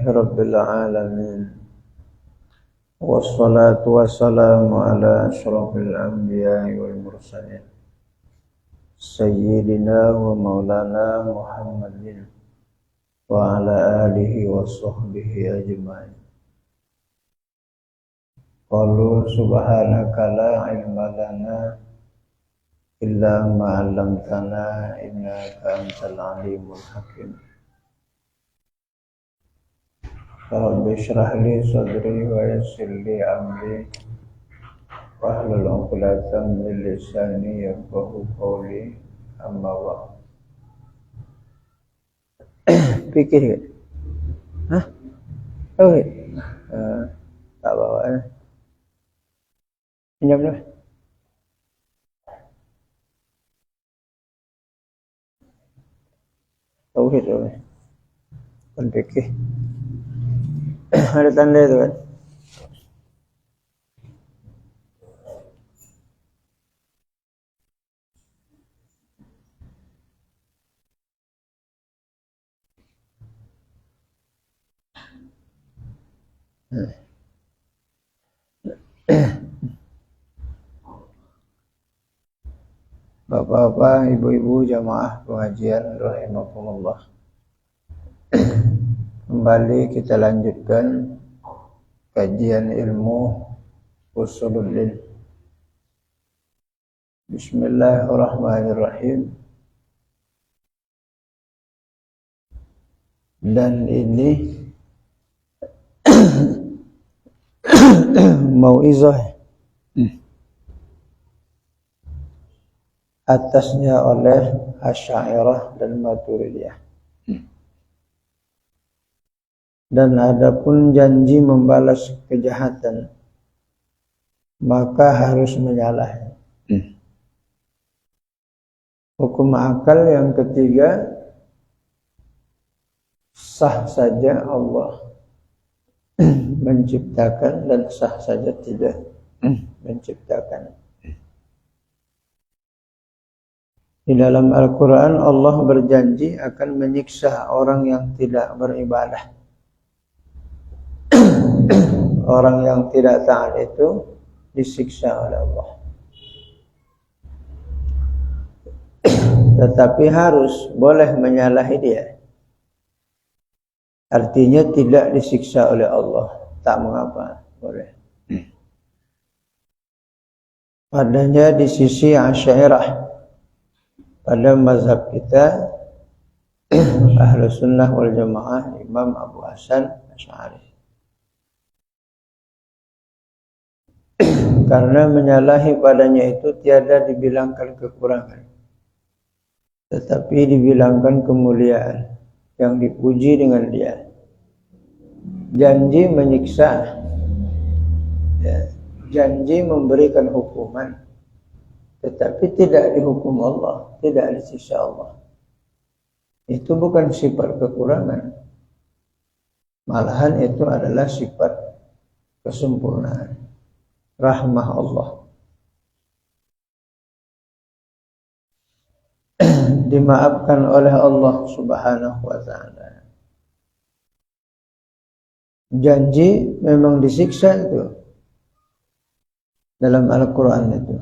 Rabbil alamin. Wassalatu wassalamu ala asyrafil anbiya'i wal mursalin Sayyidina wa maulana Muhammadin wa ala alihi wa sahbihi ajma'in. Qalu subhanaka la ilma lana illa ma 'allamtana innaka antal alimul hakim. Rabbi shrah li sadri wa yassir li amri wahlul 'uqdatam min lisani yafqahu qawli. Amma ba'd. Pikir ke? Hah? Oh, tak bawa. Pinjam dulu. Tauhid tu. Kan fikih. Ada tanda tu kan. Bapak-bapak, ibu-ibu jamaah pengajian rahimakumullah. Kembali kita lanjutkan kajian ilmu usulul ilm. Bismillahirrahmanirrahim. Dan ini mau'izah atasnya oleh Asy'ariyah dan Maturidiyah. Dan adapun janji membalas kejahatan, maka harus menyalah. Hukum akal yang ketiga, sah saja Allah menciptakan dan sah saja tidak menciptakan. Di dalam Al-Quran Allah berjanji akan menyiksa orang yang tidak beribadah. Orang yang tidak taat itu disiksa oleh Allah. Tetapi harus boleh menyalahi dia. Artinya tidak disiksa oleh Allah, tak mengapa, boleh. Padanya di sisi Asy'ariyah, pada mazhab kita Ahlus Sunnah wal Jamaah, Imam Abu Hasan Asy'ari. Karena menyalahi padanya itu tiada dibilangkan kekurangan, tetapi dibilangkan kemuliaan yang dipuji dengan dia. Janji menyiksa, ya, janji memberikan hukuman, tetapi tidak dihukum Allah, tidak disiksa Allah. Itu bukan sifat kekurangan, malahan itu adalah sifat kesempurnaan, rahmah Allah. Dimaafkan oleh Allah Subhanahu wa ta'ala. Janji memang disiksa itu dalam Al-Quran itu.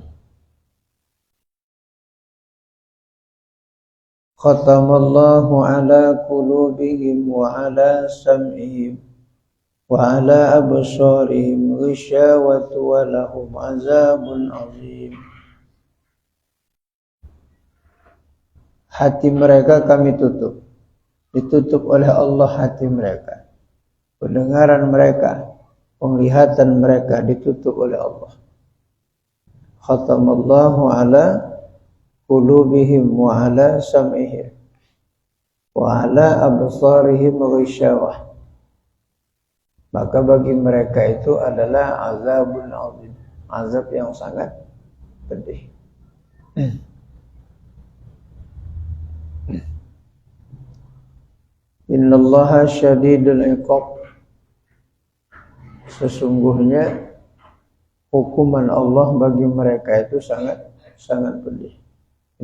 Khatamallahu ala qulubihim wa ala sam'ihim wa ala absarihim ghishawatu wa lahum azabun azim. Hati mereka kami tutup. Ditutup oleh Allah hati mereka. Pendengaran mereka, penglihatan mereka ditutup oleh Allah. Khatamallahu ala qulubihim wa ala sam'ihim wa ala absarihim ghishawah. Maka bagi mereka itu adalah azabun azim, azab yang sangat pedih. Innallaha syadidul iqab. Sesungguhnya hukuman Allah bagi mereka itu sangat pedih.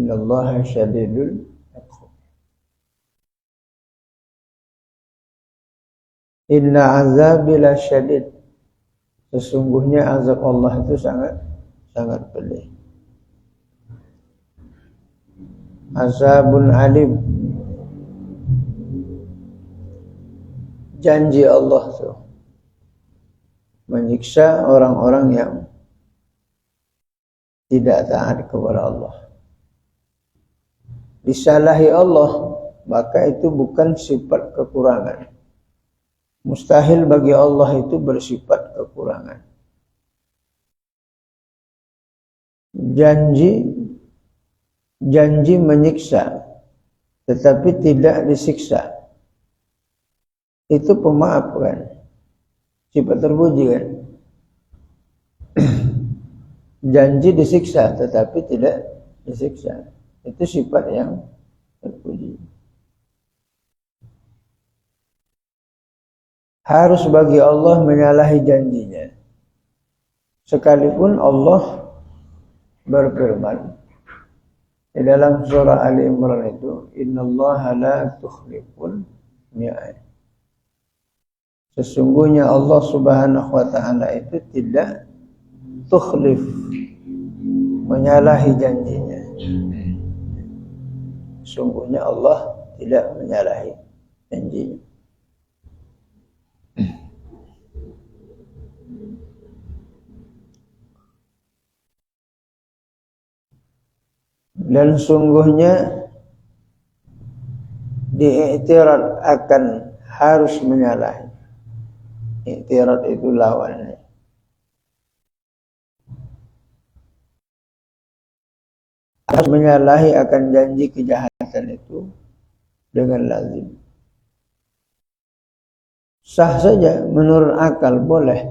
Innallaha syadidul iqab. Inna azabi lasyadid. Sesungguhnya azab Allah itu sangat pedih. Azabun alim. Janji Allah itu menyiksa orang-orang yang tidak taat kepada Allah. Disalahi Allah, maka itu bukan sifat kekurangan. Mustahil bagi Allah itu bersifat kekurangan. Janji menyiksa, tetapi tidak disiksa. Itu pemaaf kan? Sifat terpuji kan? Janji disiksa, tetapi tidak disiksa. Itu sifat yang terpuji. Harus bagi Allah menyalahi janjinya. Sekalipun Allah berfirman di dalam surah Ali Imran itu, innallaha la tukhliful mi'ad. Sesungguhnya Allah Subhanahu wa taala itu tidak tukhlif, menyalahi janjinya. Sesungguhnya Allah tidak menyalahi janjinya. Dan sungguhnya diiktirad akan harus menyalahi. Iktirad itu lawannya. Harus menyalahi akan janji kejahatan itu dengan lazim. Sah saja menurut akal, boleh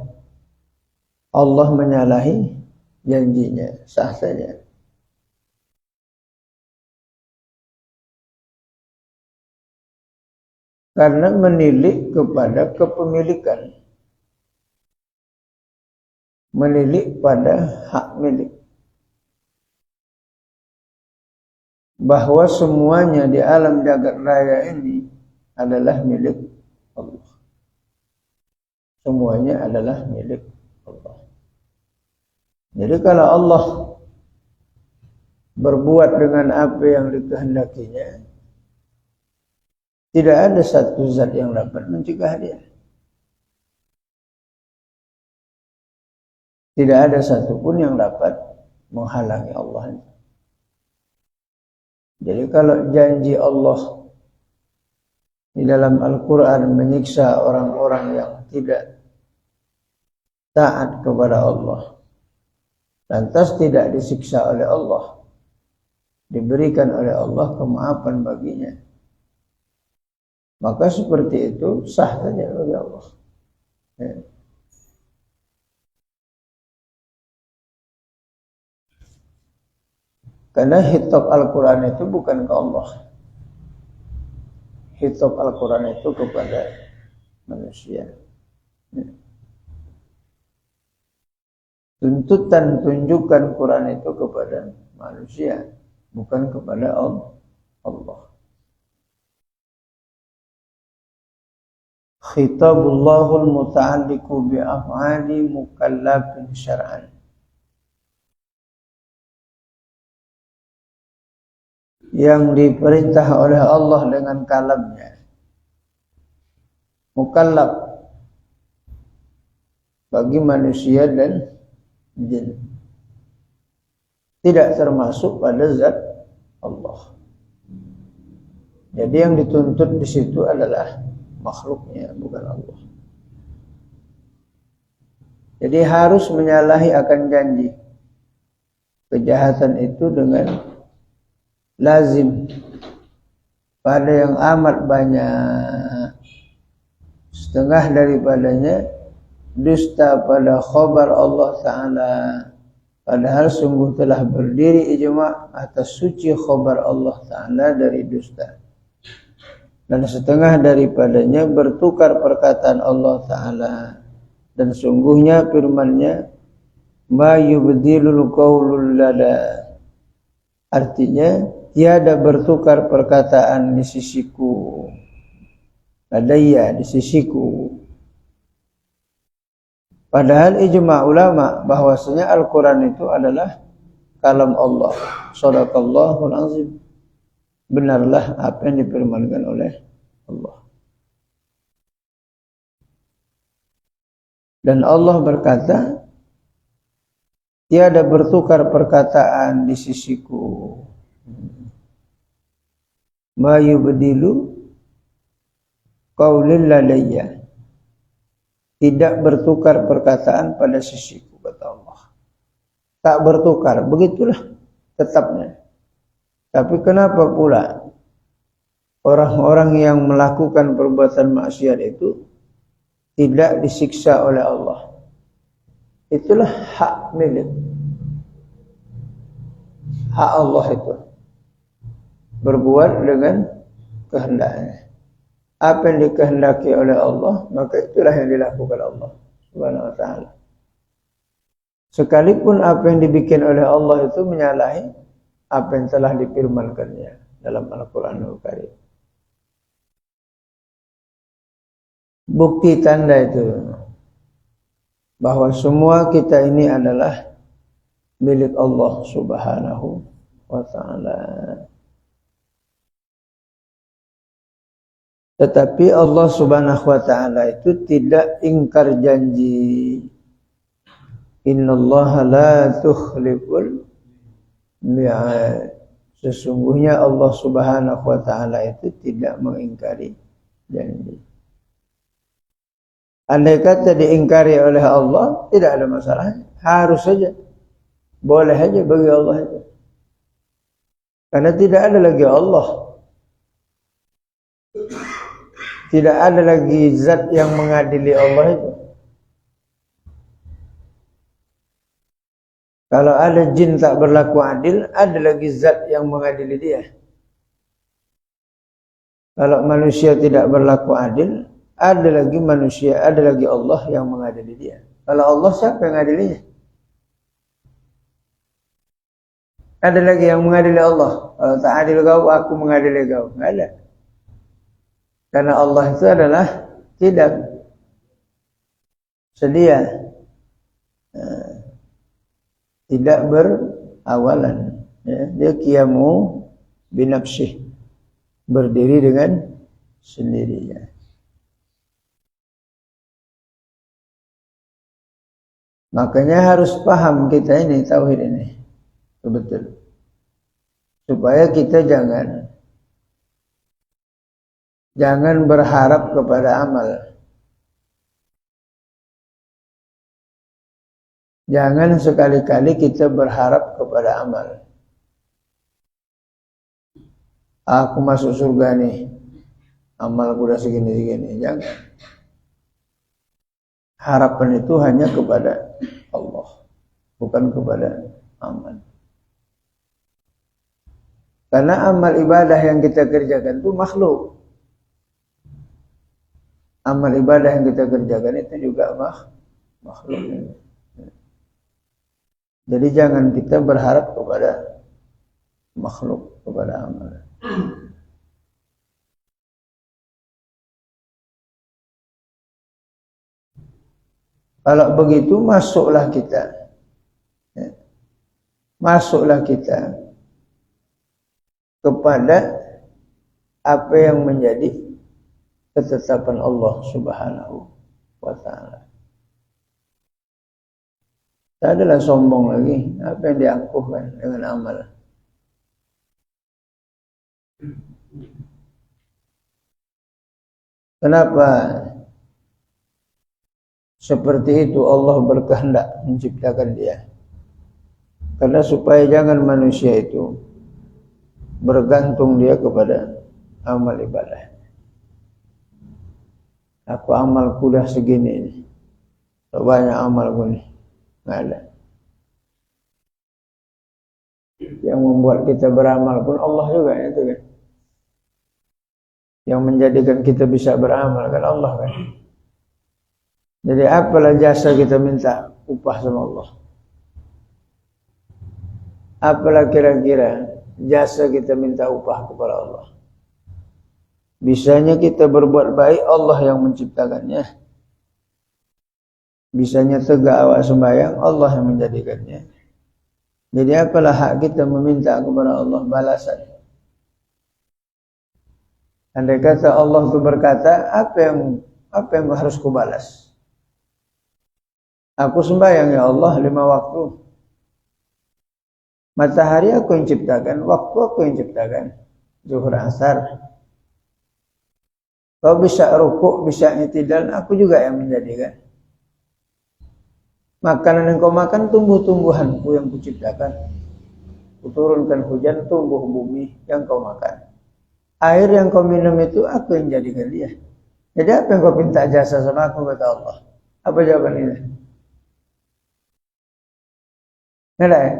Allah menyalahi janjinya, sah saja. Karena menilik kepada kepemilikan, menilik pada hak milik, bahwa semuanya di alam jagat raya ini adalah milik Allah. Semuanya adalah milik Allah. Jadi kalau Allah berbuat dengan apa yang dikehendakinya, tidak ada satu zat yang dapat mencegah dia. Tidak ada satupun yang dapat menghalangi Allah. Jadi kalau janji Allah di dalam Al-Quran menyiksa orang-orang yang tidak taat kepada Allah, lantas tidak disiksa oleh Allah, diberikan oleh Allah kemaafan baginya, maka seperti itu sah saja bagi Allah. Ya. Karena hitop Al-Quran itu bukan ke Allah. Hitop Al-Quran itu kepada manusia. Ya. Tuntutan tunjukkan Quran itu kepada manusia, bukan kepada Allah. Khitabullahul muta'alliqu bi'af'ali mukallafin syar'an. Yang diperintah oleh Allah dengan kalamnya. Mukallaf bagi manusia dan jin. Tidak termasuk pada zat Allah. Jadi yang dituntut di situ adalah makhluknya, bukan Allah. Jadi harus menyalahi akan janji kejahatan itu dengan lazim pada yang amat banyak. Setengah daripadanya dusta pada khabar Allah Ta'ala, padahal sungguh telah berdiri ijma' atas suci khabar Allah Ta'ala dari dusta. Dan setengah daripadanya bertukar perkataan Allah Ta'ala, dan sungguhnya firman-Nya ma yubdilul qaulul lada, artinya tiada bertukar perkataan di sisiku, ladaya di sisiku, Padahal ijma' ulama bahwasanya Al-Quran itu adalah kalam Allah. Shadaqallahul azim. Benarlah apa yang difirmankan oleh Allah. Dan Allah berkata, tiada bertukar perkataan di sisiku. Ma yubdilu qaulil ladayya. Tidak bertukar perkataan pada sisiku, kata Allah. Tak bertukar, begitulah tetapnya. Tapi kenapa pula orang-orang yang melakukan perbuatan maksiat itu tidak disiksa oleh Allah? Itulah hak milik. Hak Allah itu. Berbuat dengan kehendaknya. Apa yang dikehendaki oleh Allah, maka itulah yang dilakukan Allah Subhanahu wa ta'ala. Sekalipun apa yang dibikin oleh Allah itu menyalahi apa yang telah difirmankannya dalam Al-Quranul Karim. Bukti tanda itu bahwa semua kita ini adalah milik Allah Subhanahu wa ta'ala. Tetapi Allah Subhanahu wa ta'ala itu tidak ingkar janji. Innallaha la tukhliful mi'ad. Sesungguhnya Allah Subhanahu wa ta'ala itu tidak mengingkari janji. Andai kata diingkari oleh Allah, tidak ada masalah. Harus saja. Boleh saja bagi Allah itu. Karena tidak ada lagi Allah. Tidak ada lagi zat yang mengadili Allah itu. Kalau ada jin tak berlaku adil, ada lagi zat yang mengadili dia. Kalau manusia tidak berlaku adil, ada lagi manusia, ada lagi Allah yang mengadili dia. Kalau Allah, siapa yang mengadilinya? Ada lagi yang mengadili Allah. Kalau tak adil kau, aku mengadili kau. Tidak ada. Karena Allah itu adalah tidak sedia, tidak berawalan. Dia qiyamu binafsih, berdiri dengan sendirinya. Makanya harus paham kita ini, tauhid ini, betul, supaya kita jangan berharap kepada amal. Jangan sekali-kali kita berharap kepada amal. Aku masuk surga nih, amalku udah segini-segini. Jangan. Harapan itu hanya kepada Allah, bukan kepada amal. Karena amal ibadah yang kita kerjakan itu makhluk. Amal ibadah yang kita kerjakan itu juga makhluk. Jadi jangan kita berharap kepada makhluk, kepada amal. Kalau begitu masuklah kita. Masuklah kita kepada apa yang menjadi ketetapan Allah Subhanahu wa ta'ala. Tak adalah sombong lagi. Apa yang diangkuhkan dengan amal. Kenapa seperti itu Allah berkehendak menciptakan dia? Karena supaya jangan manusia itu bergantung dia kepada amal ibadah. Aku amalku dah segini nih. Tak banyak amalku nih. Nggak ada. Yang membuat kita beramal pun Allah juga itu kan. Yang menjadikan kita bisa beramal kan Allah kan. Jadi apalah jasa kita minta upah sama Allah. Apalah kira-kira jasa kita minta upah kepada Allah. Bisanya kita berbuat baik, Allah yang menciptakannya. bisanya tegak awak sembahyang, Allah yang menjadikannya. Jadi apalah hak kita meminta kepada Allah balasan? Andai kata Allah itu berkata, apa yang harus kubalas? Aku sembahyang ya Allah 5 waktu. Matahari aku yang ciptakan, waktu aku yang ciptakan. Zuhur asar. Kau bisa rukuk, bisa i'tidal, aku juga yang menjadikan. Makanan yang kau makan tumbuh-tumbuhanku yang kuciptakan. Kuturunkan hujan, tumbuh bumi yang kau makan. Air yang kau minum itu aku yang jadikan dia. Jadi apa yang kau minta jasa sama aku, kata Allah? Apa jawaban ini? Nada ya?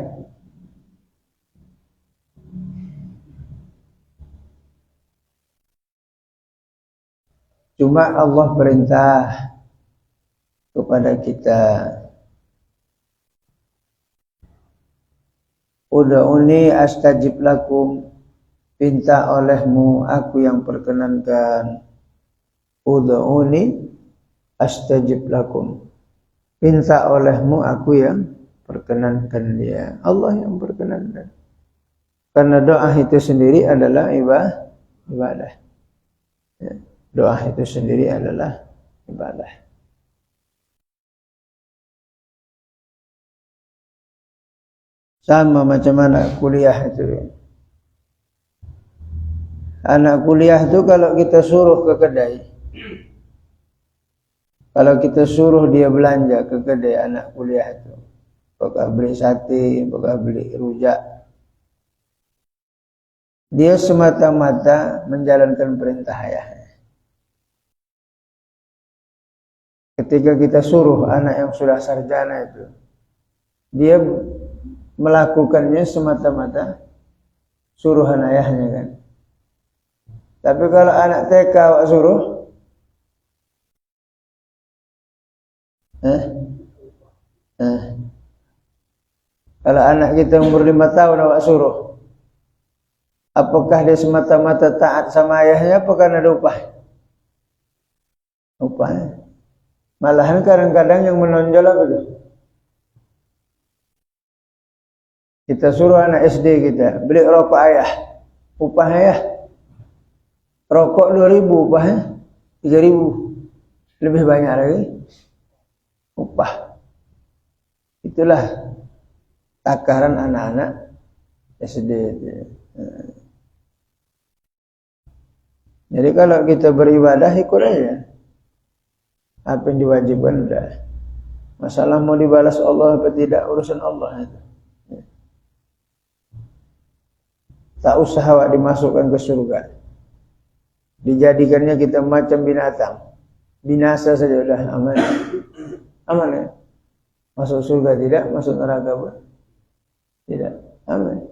Cuma Allah perintah kepada kita, ud'uni astajib lakum, pinta olehmu aku yang perkenankan. Ud'uni astajib lakum, pinta olehmu aku yang perkenankan dia. Allah yang perkenankan. Karena doa itu sendiri adalah ibadah. Ya, doa itu sendiri adalah ibadah. Sama macam anak kuliah itu. Anak kuliah itu kalau kita suruh ke kedai, kalau kita suruh dia belanja ke kedai anak kuliah itu, apakah beli sate, apakah beli rujak, dia semata-mata menjalankan perintah ayahnya. Ketika kita suruh anak yang sudah sarjana itu, dia melakukannya semata-mata suruhan ayahnya kan. Tapi kalau anak TK awak suruh, kalau anak kita umur 5 tahun awak suruh, apakah dia semata-mata taat sama ayahnya, apa karena ada upah? Upahnya. Malahan kadang-kadang yang menonjol apa itu? Kita suruh anak SD kita beli rokok ayah, upahnya ya rokok 2.000, upahnya 3.000, lebih banyak lagi upah. Itulah takaran anak-anak SD. Jadi kalau kita beribadah ikut aja apa yang diwajibkan udah. Masalah mau dibalas Allah apa tidak urusan Allah itu. Tak usah awak dimasukkan ke surga, dijadikannya kita macam binatang, binasa saja sudah aman. Aman ya? Masuk surga tidak, masuk neraka pun tidak, aman.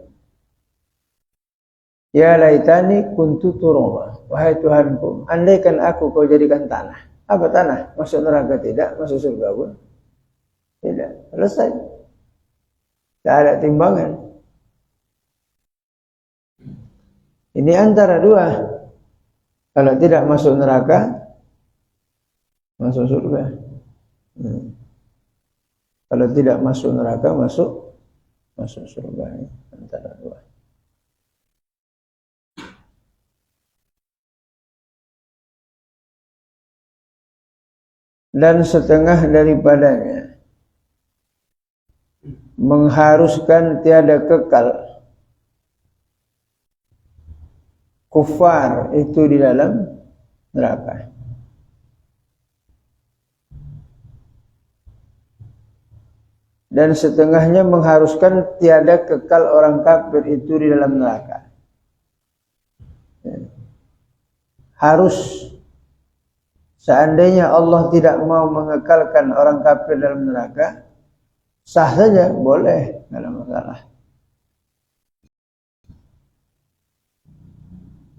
Ya laitani kuntu turaba, wahai Tuhanku, andaikan aku kau jadikan tanah. Apa tanah? Masuk neraka tidak, masuk surga pun tidak. Selesai. Tak ada timbangan. Ini antara dua. Kalau tidak masuk neraka, masuk surga. Kalau tidak masuk neraka, masuk surga. Antara dua. Dan setengah daripadanya mengharuskan tiada kekal kufar itu di dalam neraka. Dan setengahnya mengharuskan tiada kekal orang kafir itu di dalam neraka. Harus, seandainya Allah tidak mau mengekalkan orang kafir dalam neraka, sah saja, boleh, tidak ada masalah.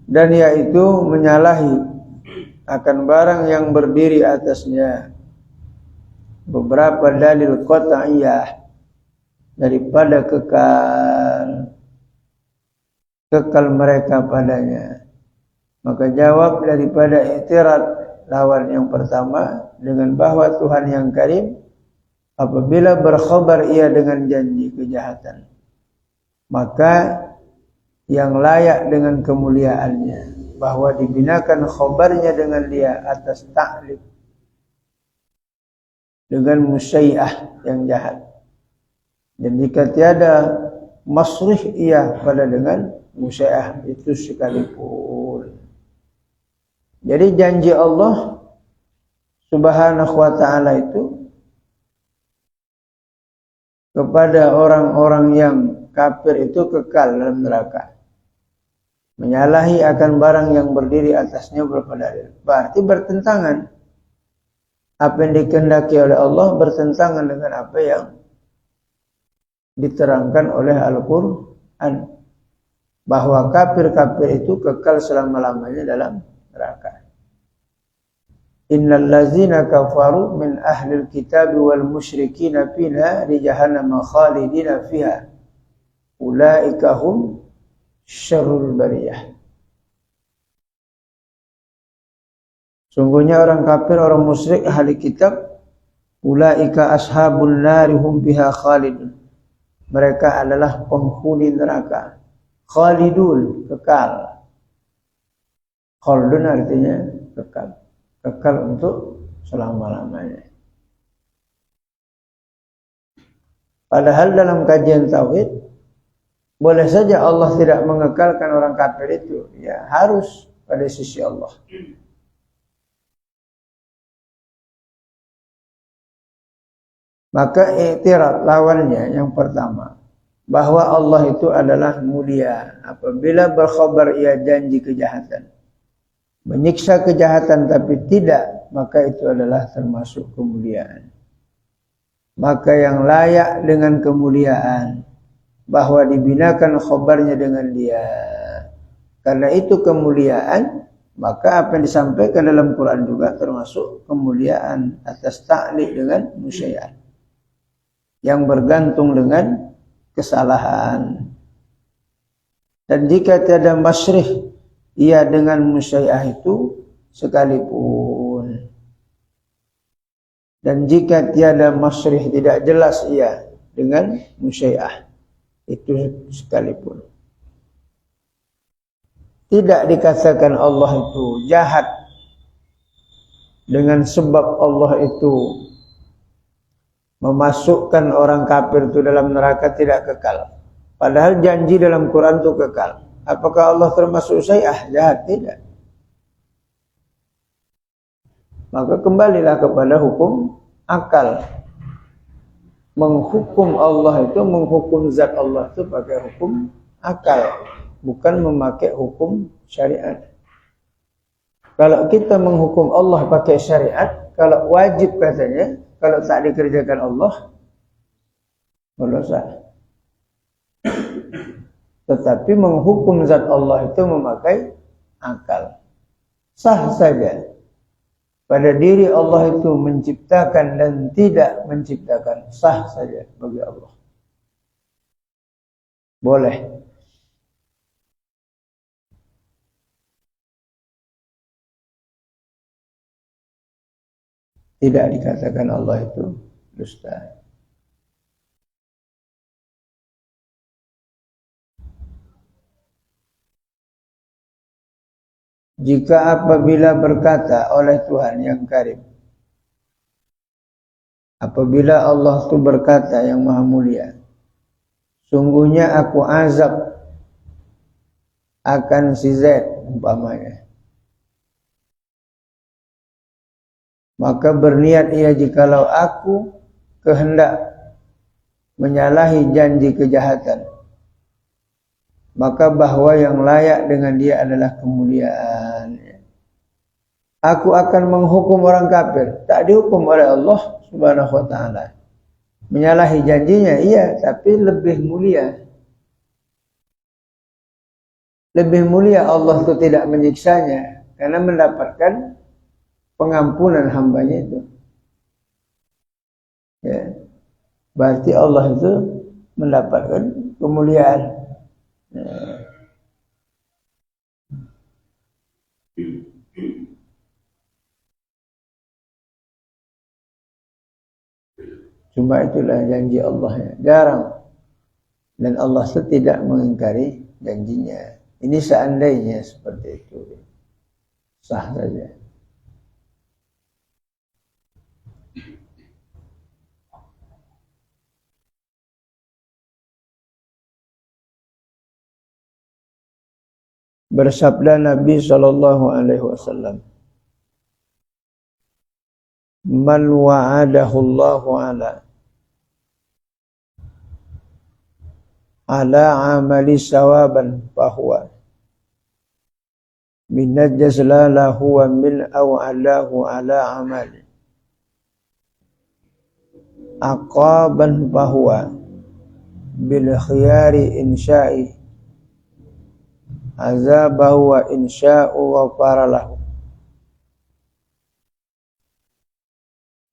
Dan yaitu menyalahi akan barang yang berdiri atasnya beberapa dalil qat'iyah daripada kekal mereka padanya. Maka jawab daripada i'tirad lawan yang pertama dengan bahwa Tuhan yang Karim apabila berkhabar ia dengan janji kejahatan, maka yang layak dengan kemuliaannya bahwa dibinakan khabarnya dengan dia atas ta'lib dengan musyai'ah yang jahat. Dan jika tiada masrih ia pada dengan musyai'ah itu sekalipun. Jadi janji Allah Subhanahu wa ta'ala itu kepada orang-orang yang kafir itu kekal dalam neraka. Menyalahi akan barang yang berdiri atasnya berupa dalil. Berarti bertentangan. Apa yang dikehendaki oleh Allah bertentangan dengan apa yang diterangkan oleh Al-Quran. Bahwa kafir-kafir itu kekal selama-lamanya dalam neraka. Innal ladzina kafaru min ahlil kitab wal musyrikina fi nari jahannam khalidina fiha. Ulaika hum syarrul bariyah. Sungguhnya orang kafir, orang musyrik, ahli kitab, ulaika ashabun nari hum biha khalidun. Mereka adalah penghuni neraka. Khalidun, kekal. Khaldun artinya kekal. Kekal untuk selama-lamanya. Padahal dalam kajian tauhid boleh saja Allah tidak mengekalkan orang kafir itu. Ya, harus pada sisi Allah. Maka i'tirad lawannya yang pertama, bahwa Allah itu adalah mulia apabila berkhabar ia janji kejahatan. Menyiksa kejahatan tapi tidak, maka itu adalah termasuk kemuliaan. Maka yang layak dengan kemuliaan bahwa dibinakan khabarnya dengan dia. Karena itu kemuliaan, maka apa yang disampaikan dalam Quran juga termasuk kemuliaan atas ta'liq dengan musyai'ah. Yang bergantung dengan kesalahan. Dan jika tiada masyrih ia dengan musyai'ah itu sekalipun. Dan jika tiada masyrih tidak jelas ia dengan musyai'ah itu sekalipun. Tidak dikatakan Allah itu jahat dengan sebab Allah itu memasukkan orang kafir itu dalam neraka tidak kekal. Padahal janji dalam Quran itu kekal. Apakah Allah termasuk syai'ah jahat? Tidak. Maka kembalilah kepada hukum akal. Menghukum Allah itu, menghukum zat Allah itu pakai hukum akal, bukan memakai hukum syariat. Kalau kita menghukum Allah pakai syariat, kalau wajib katanya, kalau tak dikerjakan Allah, berdosa. Tetapi menghukum zat Allah itu memakai akal. Sah saja. Pada diri Allah itu menciptakan dan tidak menciptakan, sah saja bagi Allah. Boleh. Tidak dikatakan Allah itu dusta. Jika apabila berkata oleh Tuhan yang karim, apabila Allah itu berkata yang maha mulia, sungguhnya aku azab akan si Z umpamanya, maka berniat ia jikalau aku kehendak menyalahi janji kejahatan, maka bahwa yang layak dengan dia adalah kemuliaan. Aku akan menghukum orang kafir. Tak dihukum oleh Allah Subhanahu wa ta'ala. Menyalahi janjinya, iya, tapi lebih mulia. Lebih mulia Allah itu tidak menyiksanya, karena mendapatkan pengampunan hambanya itu. Ya. Berarti Allah itu mendapatkan kemuliaan. Cuma itulah janji Allah ya. Jarang. Dan Allah tidak mengingkari janjinya. Ini seandainya seperti itu. Sah saja. Bersabda Nabi SAW, man wa'adahu Allahu ala amali sawaban fahuwa minajjaz la lahu wa min awalahu ala amali aqaban fahuwa bil khiyari insya'i azabahu wa insya'u wa faralahu.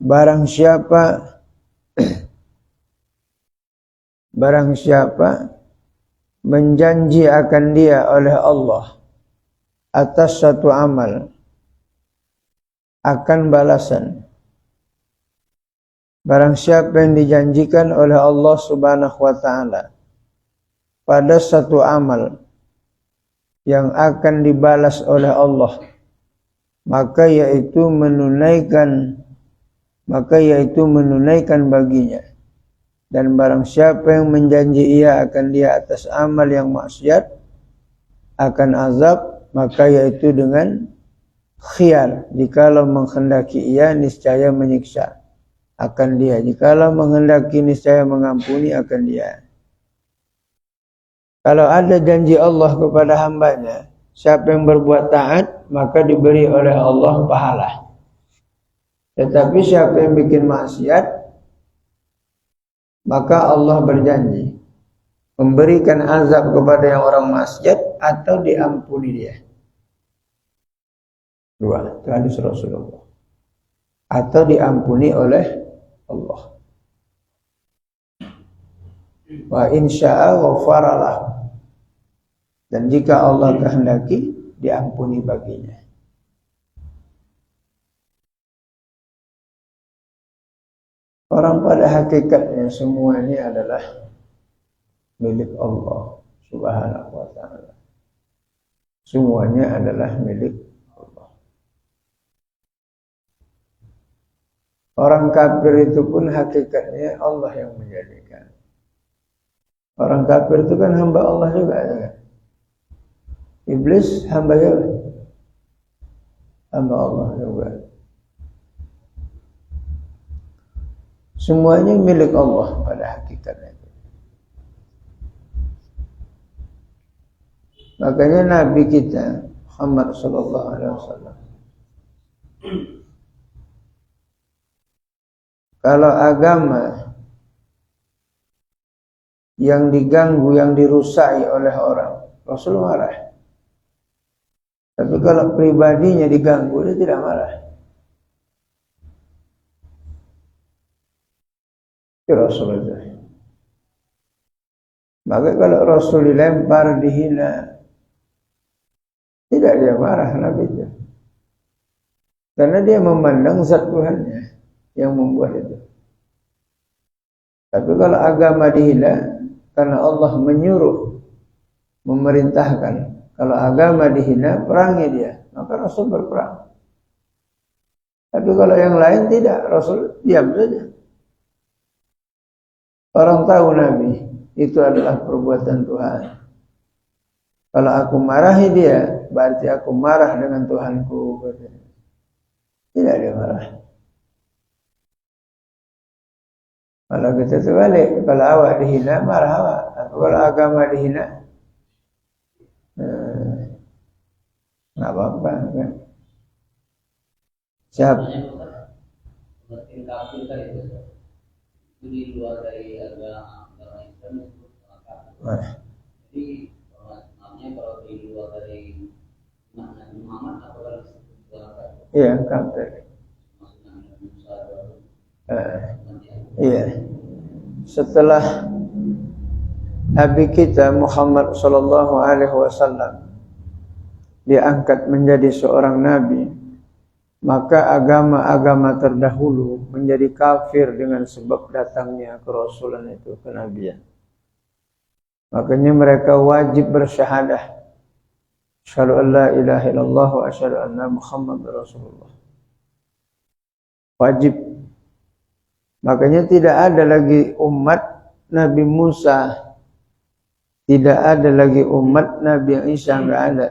Barang siapa menjanji akan dia oleh Allah atas satu amal akan balasan. Barang siapa yang dijanjikan oleh Allah Subhanahu wa ta'ala pada satu amal yang akan dibalas oleh Allah, maka yaitu menunaikan baginya. Dan barang siapa yang menjanji ia akan dia atas amal yang maksiat akan azab, maka yaitu dengan khiyar, jikalau menghendaki ia niscaya menyiksa akan dia, jikalau menghendaki niscaya mengampuni akan dia. Kalau ada janji Allah kepada hambanya, siapa yang berbuat taat maka diberi oleh Allah pahala. Tetapi siapa yang bikin maksiat, maka Allah berjanji memberikan azab kepada yang orang maksiat atau diampuni dia. Dua, itu hadis Rasulullah. Atau diampuni oleh Allah. Wa insya'a ghafara lahu. Dan jika Allah kehendaki, diampuni baginya. Orang pada hakikatnya semua ini adalah milik Allah Subhanahu wa ta'ala. Semuanya adalah milik Allah. Orang kafir itu pun hakikatnya Allah yang menjadikan. Orang kafir itu kan hamba Allah juga ya. Iblis hamba Allah juga. Semuanya milik Allah pada hakikatnya. Makanya Nabi kita Muhammad sallallahu alaihi wasallam, kalau agama yang diganggu, yang dirusai oleh orang, Rasul marah. Tapi kalau pribadinya diganggu, dia tidak marah. Itu Rasulullah. Maka kalau Rasul dilempar, dihina, tidak dia marah Nabi itu. Karena dia memandang zat Tuhannya yang membuat itu. Tapi kalau agama dihina, karena Allah menyuruh, memerintahkan, kalau agama dihina, perangi dia, maka Rasul berperang. Tapi kalau yang lain tidak, Rasul diam saja. Orang tahu Nabi itu adalah perbuatan Tuhan. Kalau aku marahi dia, berarti aku marah dengan Tuhanku. Tidak dia marah. Kalau kita terbalik, kalau awak dihina, marah awak. Kalau agama dihina, nggak apa-apa kan. Siap. Itu di luar dari agama Islam itu kafir. Jadi namanya kalau di luar dari makna Muhammad atau kafir? Iya, kafir. Iya. Setelah Nabi kita Muhammad sallallahu alaihi wasallam diangkat menjadi seorang nabi, maka agama-agama terdahulu menjadi kafir dengan sebab datangnya kerasulan itu, kenabian. Makanya mereka wajib bersyahadah, asyhadu an la ilaha illallah wa asyhadu anna Muhammadar Rasulullah. Wajib. Makanya tidak ada lagi umat Nabi Musa, tidak ada lagi umat Nabi Isa, enggak ada.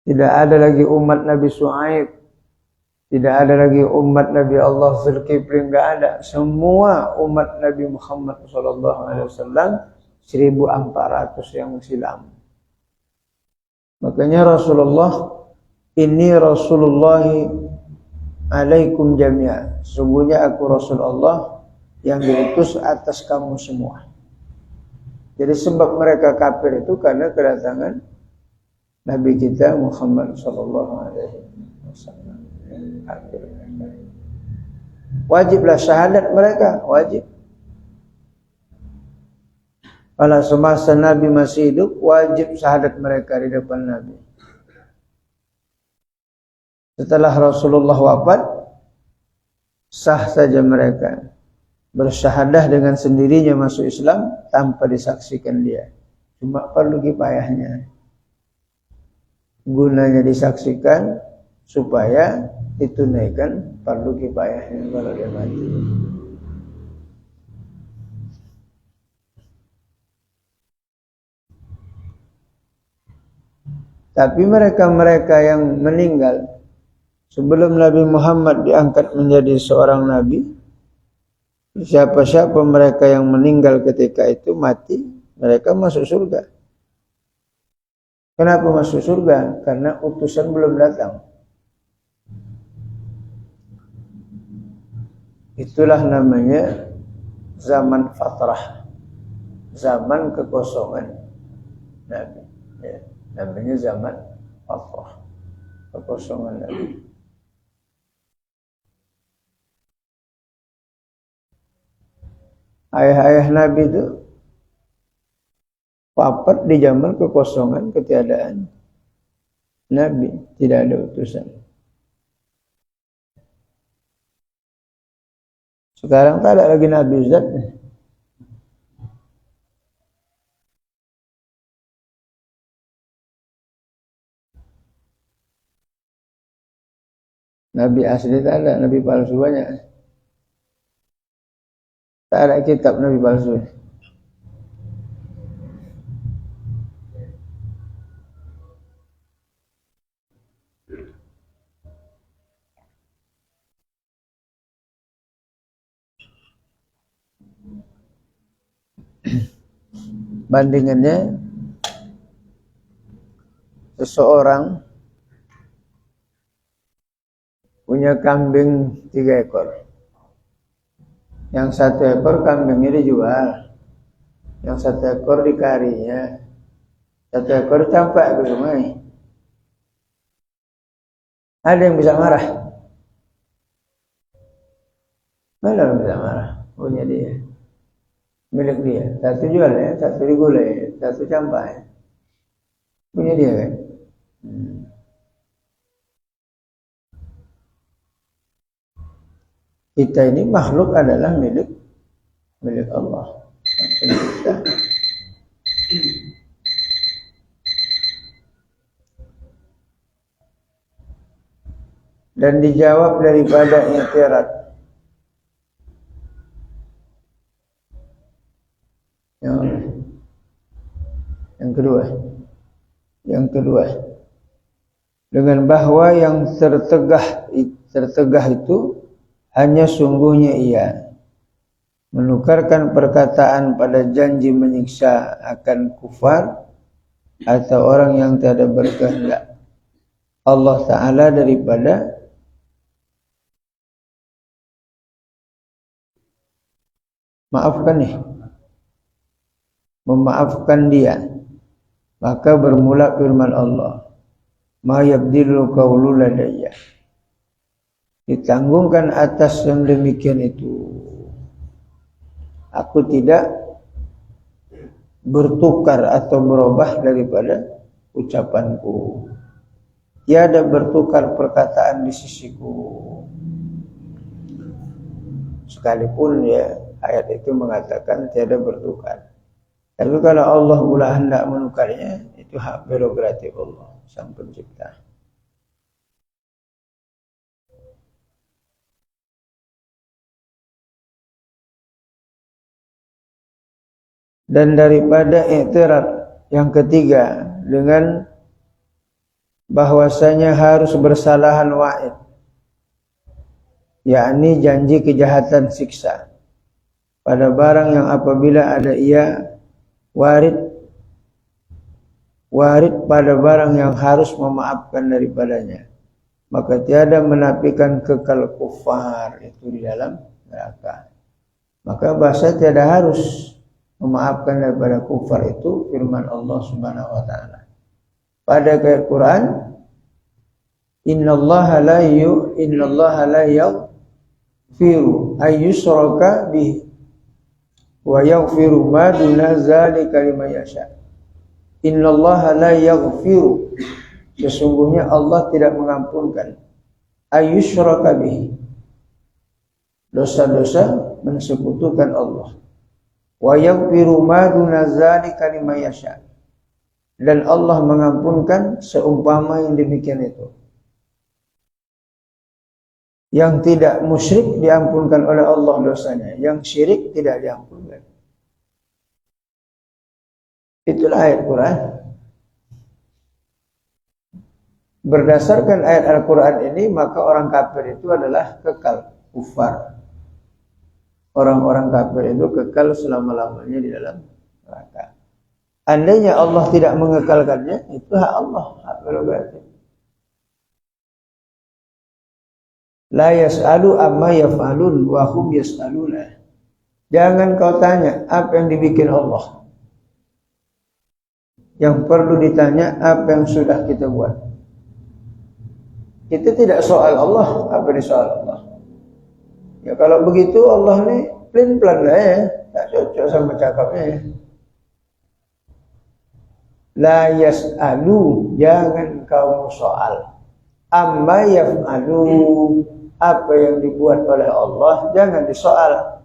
Tidak ada lagi umat Nabi Shu'aib, tidak ada lagi umat Nabi Allah Zulkifli, enggak ada. Semua umat Nabi Muhammad SAW 1400 yang silam. Makanya Rasulullah, ini Rasulullah alaikum jami'a, sungguhnya aku Rasulullah yang diutus atas kamu semua. Jadi sebab mereka kafir itu karena kedatangan Nabi kita Muhammad sallallahu alaihi wasallam. Wajiblah syahadat mereka, wajib. Kalau semasa Nabi masih hidup, wajib syahadat mereka di depan Nabi. Setelah Rasulullah wafat, sah saja mereka bersyahadah dengan sendirinya masuk Islam tanpa disaksikan dia. Cuma perlu kifayahnya. Gunanya disaksikan supaya ditunaikan fardu kifayahnya kalau dia mati. Tapi mereka-mereka yang meninggal sebelum Nabi Muhammad diangkat menjadi seorang nabi, siapa-siapa mereka yang meninggal ketika itu mati, mereka masuk surga. Kenapa masuk surga? Karena utusan belum datang. Itulah namanya zaman fatrah, zaman kekosongan Nabi. Ya, namanya zaman fatrah, kekosongan Nabi. Ayah-ayah Nabi itu wafat di zaman kekosongan, ketiadaan Nabi, tidak ada utusan. Sekarang tak ada lagi Nabi Ustaz. Nabi asli tak ada, Nabi palsu banyak. Tak ada kitab Nabi palsu. Bandingannya, seseorang punya kambing 3 ekor. Yang 1 ekor kambingnya dijual, yang 1 ekor dikarinya, 1 ekor campak ke rumah. Ada yang bisa marah? Mana yang bisa marah? Punya dia, milik dia. 1 jual ya, 1 digulai, 1 campak ya. Punya dia kan. Kita ini makhluk adalah milik Allah. Pencipta. Dan dijawab daripada i'tirad. Yang kedua, dengan bahwa yang tertegah itu hanya sungguhnya ia menukarkan perkataan pada janji menyiksa akan kufar atau orang yang tidak berkehendak Allah Ta'ala daripada memaafkan dia. Maka bermula firman Allah, ma yabdilu qawlu ladayya, ditanggungkan atas yang demikian itu, aku tidak bertukar atau berubah daripada ucapanku. tiada bertukar perkataan di sisiku. Sekalipun ya ayat itu mengatakan tiada bertukar. Tapi kalau Allah pula hendak menukarnya, itu hak prerogatif Allah, Sang Pencipta. Dan daripada i'tirad yang ketiga dengan bahwasanya harus bersalahan wa'id, yakni janji kejahatan siksa pada barang yang apabila ada ia warid pada barang yang harus memaafkan daripadanya, maka tiada menafikan kekal kufar itu di dalam neraka. Maka bahasa tiada harus memaafkan daripada kufar itu firman Allah Subhanahu wa taala. Pada ayat Quran, innallaha la yaghfiru ayyushraka bihi wa yaghfiru ma duna dzalika liman yasha. Innallaha la yaghfiru, sesungguhnya Allah tidak mengampunkan ayyushraka bihi, dosa-dosa mensekutukan Allah. Wa yaghfiru ma duna dzalika liman yasha, dan Allah mengampunkan seumpama yang demikian itu. Yang tidak musyrik diampunkan oleh Allah dosanya, yang syirik tidak diampunkan. Itulah ayat Quran. Berdasarkan ayat Al-Quran ini, maka orang kafir itu adalah kekal kufar. Orang-orang kafir itu kekal selama-lamanya di dalam neraka. Andainya Allah tidak mengekalkannya, itu hak Allah, hak prerogatif. La yas'alu amma yaf'alun wa hum yas'aluna. Jangan kau tanya apa yang dibikin Allah. Yang perlu ditanya apa yang sudah kita buat. Kita tidak soal Allah, apa yang soal Allah. Ya kalau begitu Allah ni plan-plan lah ya, tak cocok sama cakapnya ya. La yas'alu, jangan kau soal. Amma yaf'alu, apa yang dibuat oleh Allah jangan disoal.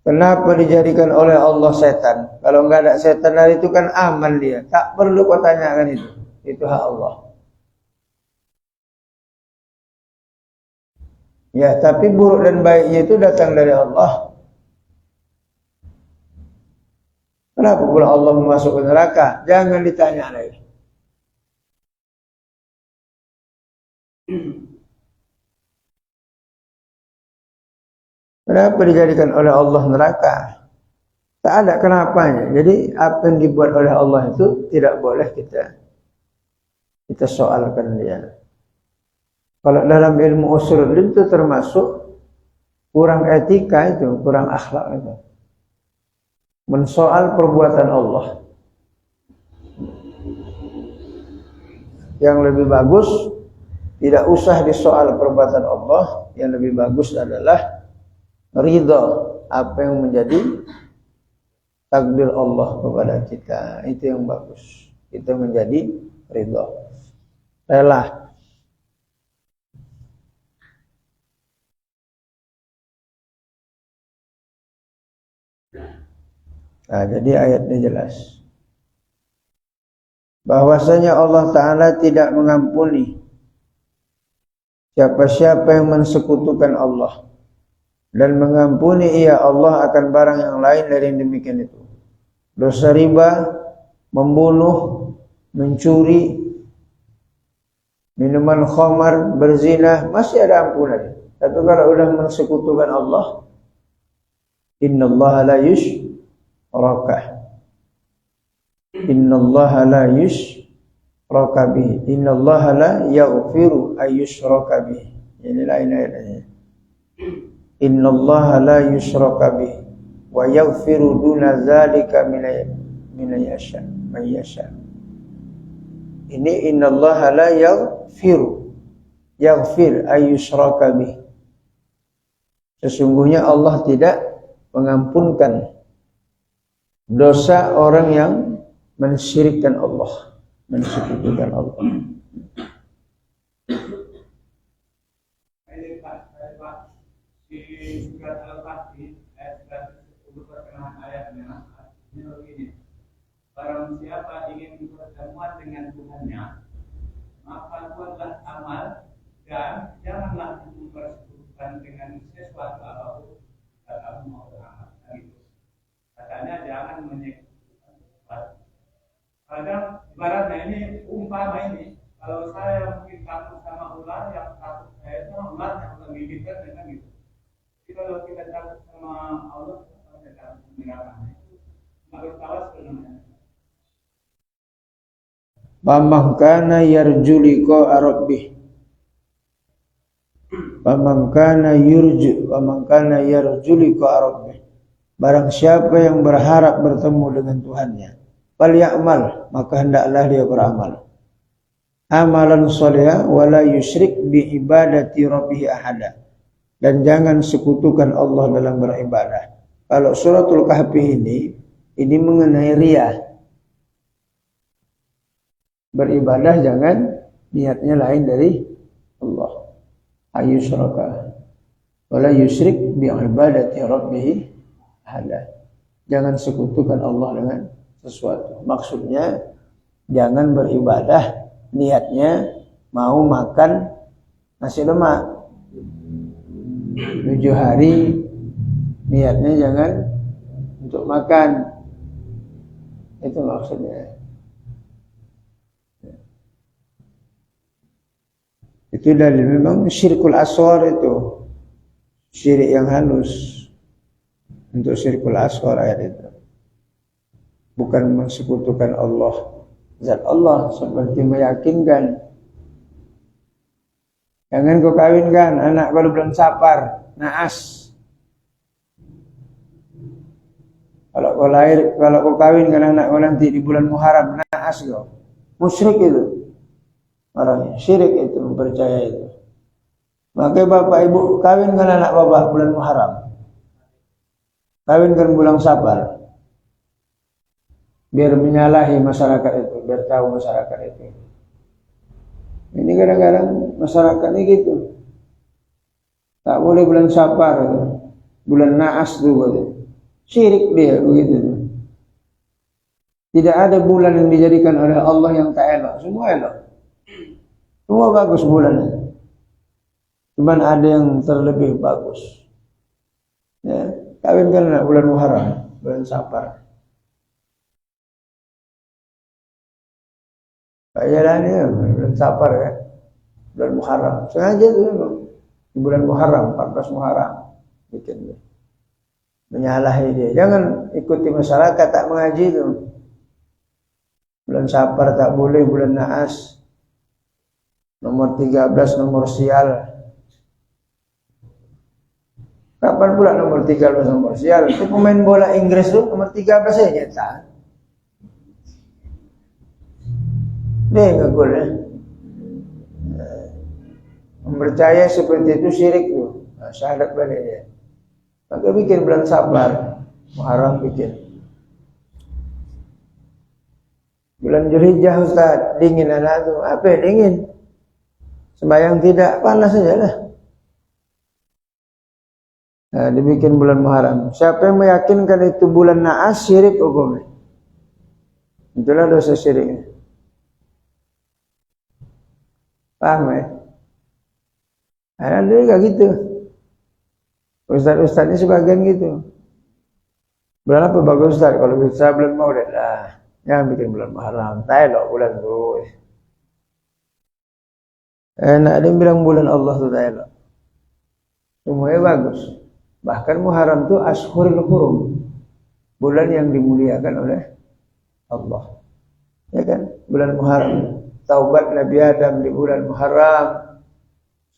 Kenapa dijadikan oleh Allah setan? Kalau enggak ada setan hari itu kan aman dia, tak perlu kau tanyakan itu. Itu hak Allah. Ya, tapi buruk dan baiknya itu datang dari Allah. Kenapa pula Allah memasukkan neraka? Jangan ditanya lagi. Kenapa dijadikan oleh Allah neraka? Tak ada kenapanya. Jadi apa yang dibuat oleh Allah itu tidak boleh kita soalkan dia. Kalau dalam ilmu usuluddin itu termasuk kurang etika itu, kurang akhlak itu. Mensoal perbuatan Allah. Yang lebih bagus tidak usah disoal perbuatan Allah, yang lebih bagus adalah ridha apa yang menjadi takdir Allah kepada kita. Itu yang bagus. Kita menjadi ridha, rela. Nah, jadi ayatnya jelas. Bahwasanya Allah Ta'ala tidak mengampuni siapa-siapa yang mensekutukan Allah, dan mengampuni ia Allah akan barang yang lain dari yang demikian itu. Dosa riba, membunuh, mencuri, minuman khamar, berzina, masih ada ampunan. Tapi kalau sudah mensekutukan Allah, innallaha la yushraka. Innallaha la yushraka bihi. Innallaha la yaghfiru ayyushraka bihi. Ini lain ayatnya. Innallaha la yushraka bihi wa yaghfiru duna dzalika min yasha. Ini innallaha la yaghfir ayyushraka bihi. Sesungguhnya Allah tidak mengampunkan dosa orang yang mensyirikkan Allah. mensekutukan Allah. Ini Pak, di surat Al-Kahfi ayat 10 pertengahan ayatnya ini begini. Barang siapa ingin bertemuan dengan Tuhannya, maka buatlah amal dan janganlah mempersekutukan dengan sesuatu apapun dalam mau beramal. Gitu. Katanya jangan menyekutukan sesuatu. Kadang ibaratnya ini umpama ini, kalau saya mungkin takut sama ular, yang takut saya sama ular yang ular gigitkan dengan gitu. Jadi kalau kita takut sama Allah, kita takut meninggalkan itu, nggak bertawas namanya. Faman kana yarju liqa rabbih. Faman kana yarju liqa rabbih. Barang siapa yang berharap bertemu dengan Tuhannya, fal ya'mal, maka hendaklah dia beramal. Amalan shalihah wala yusyrik bi ibadati rabbih ahada. Dan jangan sekutukan Allah dalam beribadah. Kalau suratul Kahfi ini mengenai riya. Beribadah jangan niatnya lain dari Allah. Ayyusyraka wala yusyrik bi ibadati rabbih ahada. Jangan sekutukan Allah dengan sesuatu. Maksudnya jangan beribadah niatnya mau makan nasi lemak 7 hari, niatnya jangan untuk makan. Itu maksudnya. Itu dalil memang syirkul asghar itu. Syirik yang halus. Untuk syirkul asghar ayat itu. Bukan mensekutukan Allah. Zat Allah seperti meyakinkan. Jangan kau kawinkan anak kalau belum sapar, naas. Kalau kau kawinkan anak kau nanti di bulan Muharram, naas kau. Musyrik itu. Orangnya syirik itu, mempercaya itu. Maka bapak ibu kawinkan anak bapak bulan Muharram, kawinkan bulan Safar, biar menyalahi masyarakat itu, biar tahu masyarakat itu. Ini kadang-kadang masyarakat ini gitu, tak boleh bulan Safar, bulan Naas tuh, syirik dia begitu. Tidak ada bulan yang dijadikan oleh Allah yang tak elok, semua elok. Semua bagus bulannya. Cuman ada yang terlebih bagus. Ya, kawinkan bulan Muharram, bulan Safar. Jalannya bulan Safar ya. Bulan Muharram. Sengaja tuh memang. Di bulan Muharram, 14 Muharram. Bikin dia. Menyalahi dia. Jangan ikuti masyarakat tak mengaji itu. Bulan Safar tak boleh, bulan Naas. Nomor 13 nomor sial. Kapan pula nomor 13 nomor sial? Itu pemain bola Inggris tuh nomor 13 saja nyetak. Dia enggak gol ya. Mempercaya seperti itu syirik tuh. Nah, syahadat balik dia. Maka bikin bulan Safar, Muharram bikin. Bulan Zulhijjah Ustaz, dingin anak tuh. Apa ya dingin? Sembahyang tidak, panas saja lah. Nah, dibikin bulan Muharram. Siapa yang meyakinkan itu bulan Naas, syirik hukumnya. Itulah dosa syiriknya. Paham ya? Ada juga gitu. Ustaz-ustaz ini sebagian gitu. Bulan apa bagus Ustaz? Kalau bisa bulan Maulid lah. Jangan bikin bulan Muharram. Tak elok bulan itu. Enak ada yang bilang bulan Allah itu tak elok. Semuanya bagus. Bahkan Muharram itu Ashhurul Hurum. Bulan yang dimuliakan oleh Allah. Ya kan? Bulan Muharram. Taubat Nabi Adam di bulan Muharram.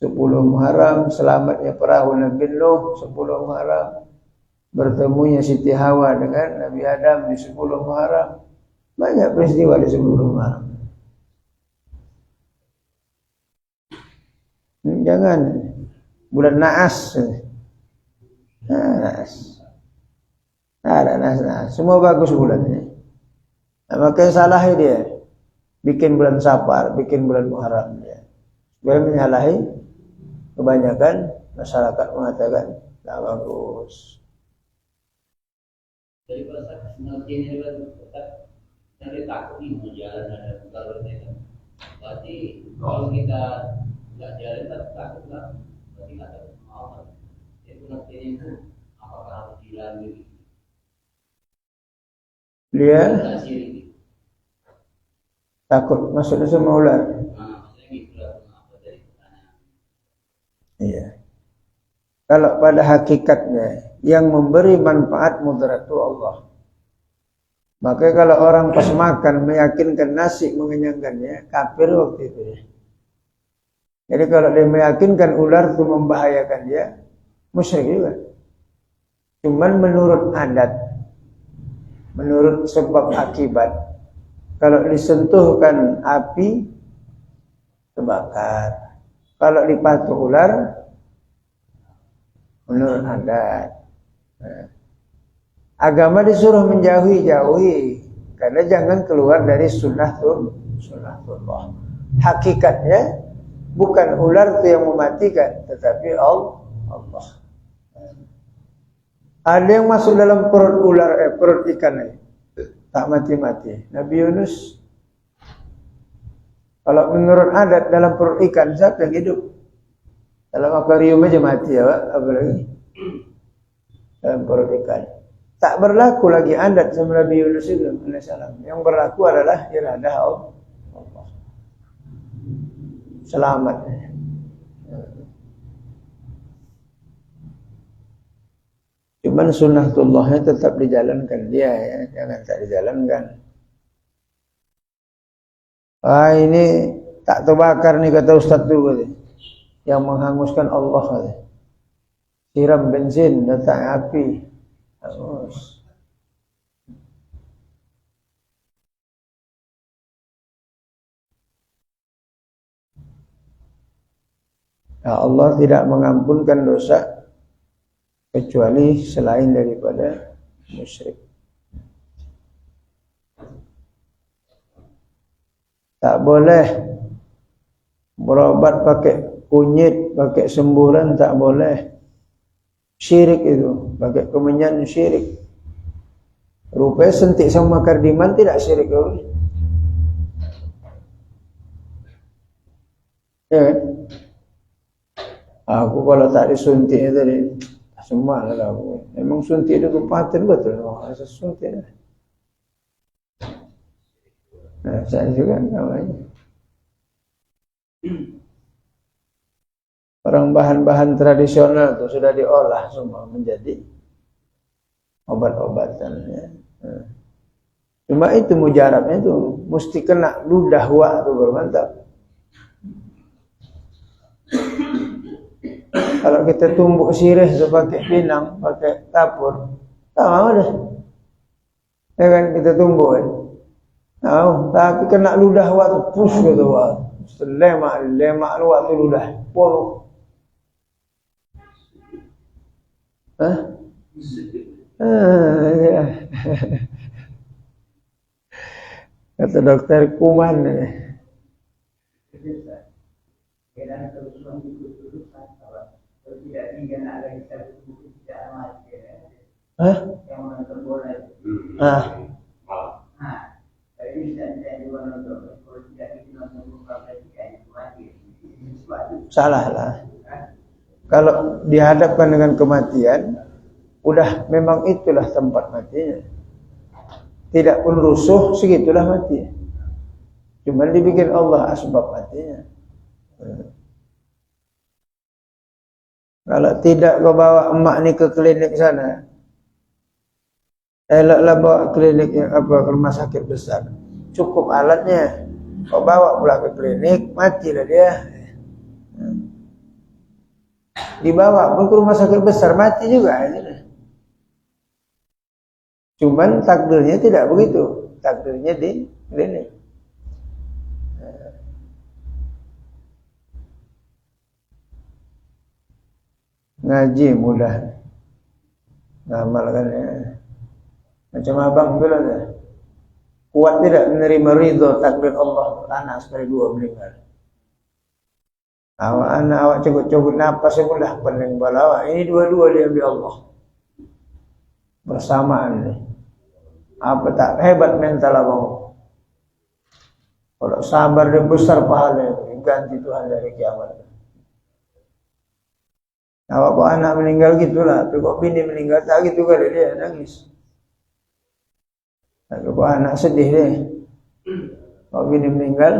10 Muharram. Selamatnya perahu Nabi Nuh 10 Muharram. Bertemunya Siti Hawa dengan Nabi Adam di 10 Muharram. Banyak peristiwa di 10 Muharram. Jangan bulan Naas. Naas. Ada Naas. Semua bagus bulannya. Nah, makanya salah dia. bikin bulan Safar, bikin bulan Muharram ya. Supaya menyalahi kebanyakan masyarakat mengatakan tak bagus. Jadi kalau saya mengerti ini tetap nanti takut nih mau jalan ada bukan berarti. Berarti kalau kita nggak jalan tetap takut lah. Berarti nggak ada mau. Jadi mengerti itu apakah harus dilalui? Dia takut maksudnya sama ular. Maksudnya gitu lah apa dari pertanyaan. Iya. Kalau pada hakikatnya yang memberi manfaat mudarat itu Allah. Maka kalau orang pas makan meyakinkan nasi mengenyangkannya, kafir waktu itu ya. Jadi kalau dia meyakinkan ular itu membahayakan dia, musyrik juga. Cuman menurut adat, menurut sebab akibat, kalau disentuhkan api terbakar. Kalau dipatuk ular menurut adat. Agama disuruh menjauhi karena jangan keluar dari sunnatullah. Hakikatnya bukan ular itu yang mematikan, tetapi Allah. Ada yang masuk dalam perut ular, perut ikan tak mati-mati. Nabi Yunus, kalau menurut adat dalam perut ikan siapa yang hidup? Dalam akuarium aja mati ya Pak, apalagi dalam perut ikan. Tak berlaku lagi adat sama Nabi Yunus itu alaihissalam. Yang berlaku adalah iradah Allah. Selamat. Cuman sunnatullahnya tetap dijalankan dia ya, jangan tak dijalankan. Ini tak terbakar nih kata Ustaz tu katanya. Yang menghanguskan Allah katanya. Siram bensin, letak api. Hangus. Ya Allah tidak mengampunkan dosa kecuali selain daripada musyrik. Tak boleh berobat pakai kunyit, pakai semburan, tak boleh. Syirik itu, pakai kemenyan syirik. Rupanya sentik sama kardiman tidak syirik boleh. Ya kan? Aku kalau tak disuntik tadi semua lah aku. Memang suntik itu kepaten betul. Rasa suntik. Nah, saya juga namanya. Orang bahan-bahan tradisional itu sudah diolah semua menjadi obat-obatan. Ya. Cuma itu mujarabnya itu mesti kena ludah wak itu baru mantap. Kalau kita tumbuk sirih itu pakai pinang, pakai tapur, tak mau dah. Ya kan kita tumbuk kan. Tahu, tapi kena ludah wak itu push gitu wak. Lemak wak itu ludah, poluh. Hah? Ya. Kata dokter kuman Hah? Salah lah. Kalau dihadapkan dengan kematian, udah memang itulah tempat matinya. Tidak pun rusuh, segitulah mati. Cuma dibikin Allah asbab matinya. Kalau tidak kau bawa emak ni ke klinik sana, eloklah bawa klinik apa rumah sakit besar. Cukup alatnya. Kau bawa pula ke klinik, matilah dia. Dibawa pun ke rumah sakit besar, mati juga. Cuman takdirnya tidak begitu. Takdirnya di klinik. Ngaji mudah. Ngamal kan ya. Macam abang bilang ya. kuat tidak menerima ridho takdir Allah, anak sekali dua meninggal. Anak awak cukup nafas sebelah pening balawak. Ini dua-dua diambil Allah. Bersamaan ni. Apa tak hebat mental abang. Kalau sabar dia besar pahala, ganti Tuhan dari kiamat. Awak kok anak meninggal gitulah, tapi kok bini meninggal tak gitu kali dia nangis. Tapi kok anak sedih dia. Kok bini meninggal,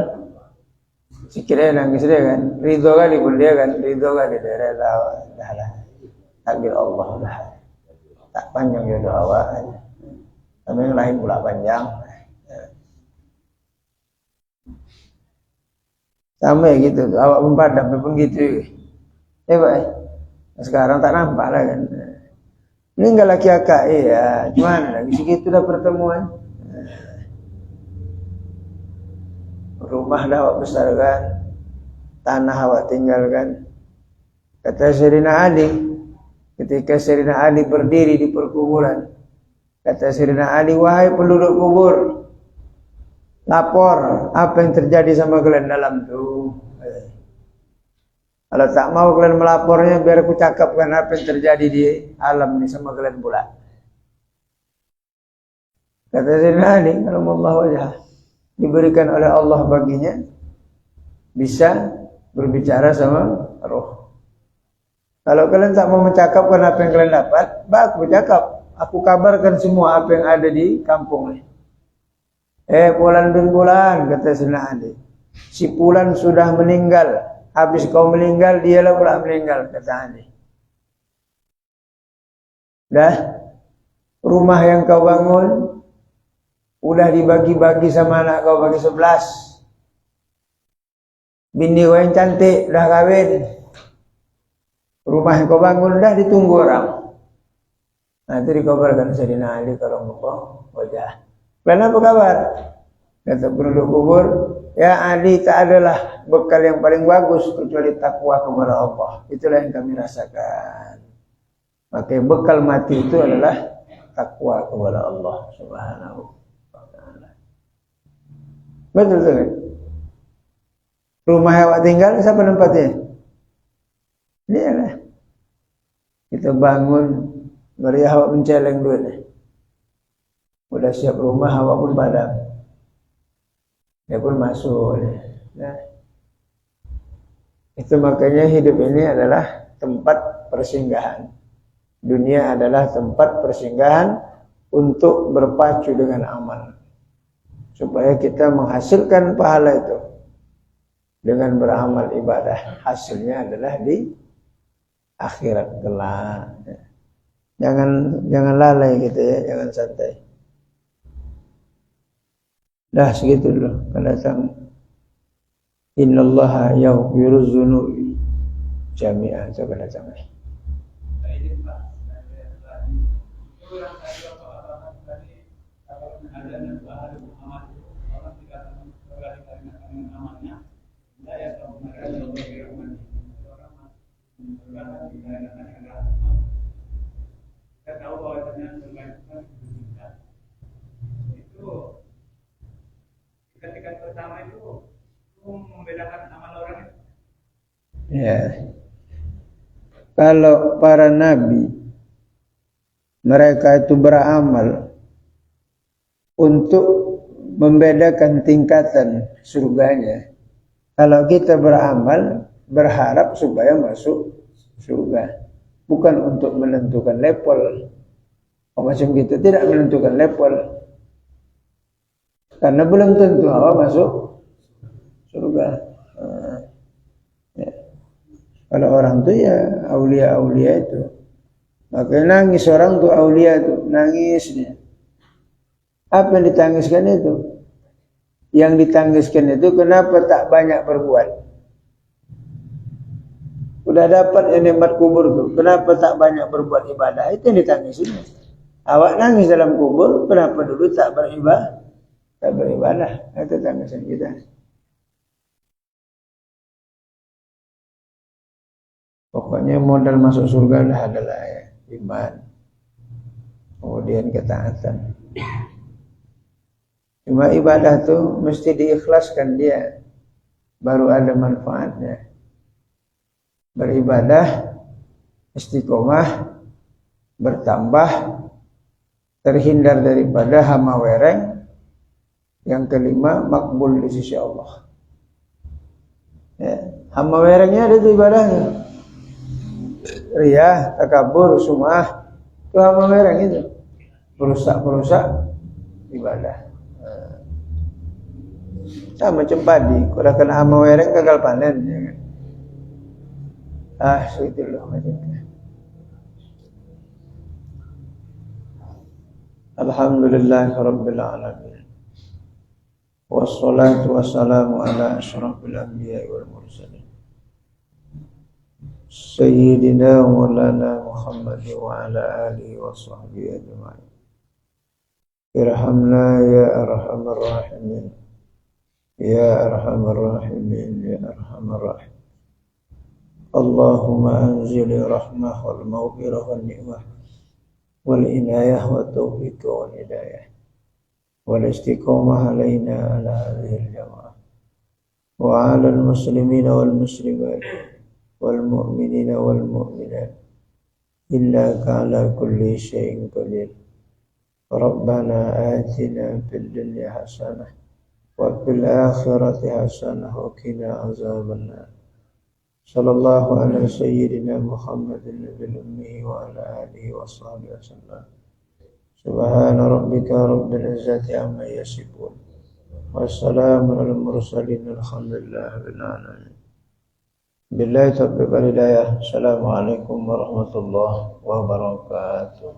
sikirnya nangis dia kan. Ridho kali pun dia kan, ridho kali dia rela. Dah lah, takdir Allah lah. Tak panjang jodoh awak. Tapi yang lain pula panjang. Sama gitu, awak mempadam pun gitu. Pak. Sekarang tak nampak lah kan. Meninggal laki akak, ya. Gimana lagi segitu dah pertemuan. Rumah dah awak besarkan, tanah awak tinggalkan. Kata Sayyidina Ali, ketika Sayyidina Ali berdiri di perkuburan, kata Sayyidina Ali, wahai penduduk kubur, lapor apa yang terjadi sama kalian dalam tu. Kalau tak mau kalian melapornya, biar aku cakapkan apa yang terjadi di alam ini sama kalian pula. Kata Sayyidina Ali, kalau Allah wajah diberikan oleh Allah baginya, bisa berbicara sama roh. Kalau kalian tak mau mencakapkan apa yang kalian dapat, aku bercakap. Aku kabarkan semua apa yang ada di kampung ini. Fulan bin Fulan, kata Sayyidina Ali, si Fulan sudah meninggal. Habis kau meninggal, dialah pula meninggal, kata Ali. Dah, rumah yang kau bangun udah dibagi-bagi sama anak kau bagi 11. Bini kau yang cantik dah kahwin. Rumah yang kau bangun dah ditunggu orang. Nanti dikabarkan Sayyidina Ali kalau engkau wajah. Kalian apa kabar? Kata penduduk kubur, ya Ali, tak adalah bekal yang paling bagus kecuali takwa kepada Allah. Itulah yang kami rasakan. Maka bekal mati itu adalah takwa kepada Allah Subhanahu wa ta'ala. Betul tak? Rumah yang awak tinggal, siapa tempatnya? Dia lah. Kita bangun, beri awak menceleng duit. Udah siap rumah, awak pun padam. Dia pun masuk. Nah, itu makanya hidup ini adalah tempat persinggahan. Dunia adalah tempat persinggahan untuk berpacu dengan amal. Supaya kita menghasilkan pahala itu dengan beramal ibadah. Hasilnya adalah di akhirat kelak. Jangan lalai gitu ya, jangan santai. Dah segitu dulu. Kan datang innallaha yaghfiruz dzunubi jami'an. Coba datang. Ketika pertama itu membedakan amal orang itu. Ya. Kalau para nabi mereka itu beramal untuk membedakan tingkatan surganya. Kalau kita beramal berharap supaya masuk surga, bukan untuk menentukan level. Macam gitu, tidak menentukan level. Karena belum tentu awak masuk surga. Ya. Kalau orang tu ya aulia-aulia itu. Makanya nangis orang tu aulia tu, nangis dia. Apa yang ditangiskan itu? Yang ditangiskan itu kenapa tak banyak berbuat? Udah dapat yang nikmat kubur tu, kenapa tak banyak berbuat ibadah? Itu yang ditangisin. Awak nangis dalam kubur, kenapa dulu tak beribadah? Tak beribadah, itu tangisan kita. Pokoknya modal masuk surga adalah ya, iman, kemudian ketaatan. Cuma ibadah tuh mesti diikhlaskan dia, baru ada manfaatnya. Beribadah, istiqomah, bertambah, terhindar daripada hama wereng. Yang kelima, makbul di sisi Allah. Ya, hama werengnya ada tuh ibadahnya. Ria, takabur, sum'ah, itu hama wereng itu. Perusak ibadah. Sama macam padi, kalau kena hama wereng gagal panen, ya kan? Segitu loh macamnya. Alhamdulillahirabbil alamin. Wassalatu wassalamu ala asyrafil anbiya'i wal mursalin. Sayyidina wa maulana Muhammad wa ala alihi wa sahbihi ajma'in. Irhamna ya arhamar rahimin. Ya arhamar rahimin, ya arhamar rahim. Allahumma anzil rahmah wal maghfirah wal ni'mah wal inayah wa taufiq wal hidayah wal istiqamah alaina ala hadhihi al-jamaah wa ala al-muslimina wal muslimat wal mu'minina wal mu'minat innaka ala kulli syai'in qadir. Rabbana atina fid dunya hasanah wa fil akhirati hasanah wa qina azabannar. Sallallahu ala sayyidina Muhammadin nabil ummi wa ala alihi wa sahbihi wasallam. Subhana rabbika rabbil izzati amma yasifun. Wassalamun ala mursalin alhamdulillahi rabbil alamin. Billahi taufiq wal hidayah. Assalamualaikum warahmatullahi wabarakatuh.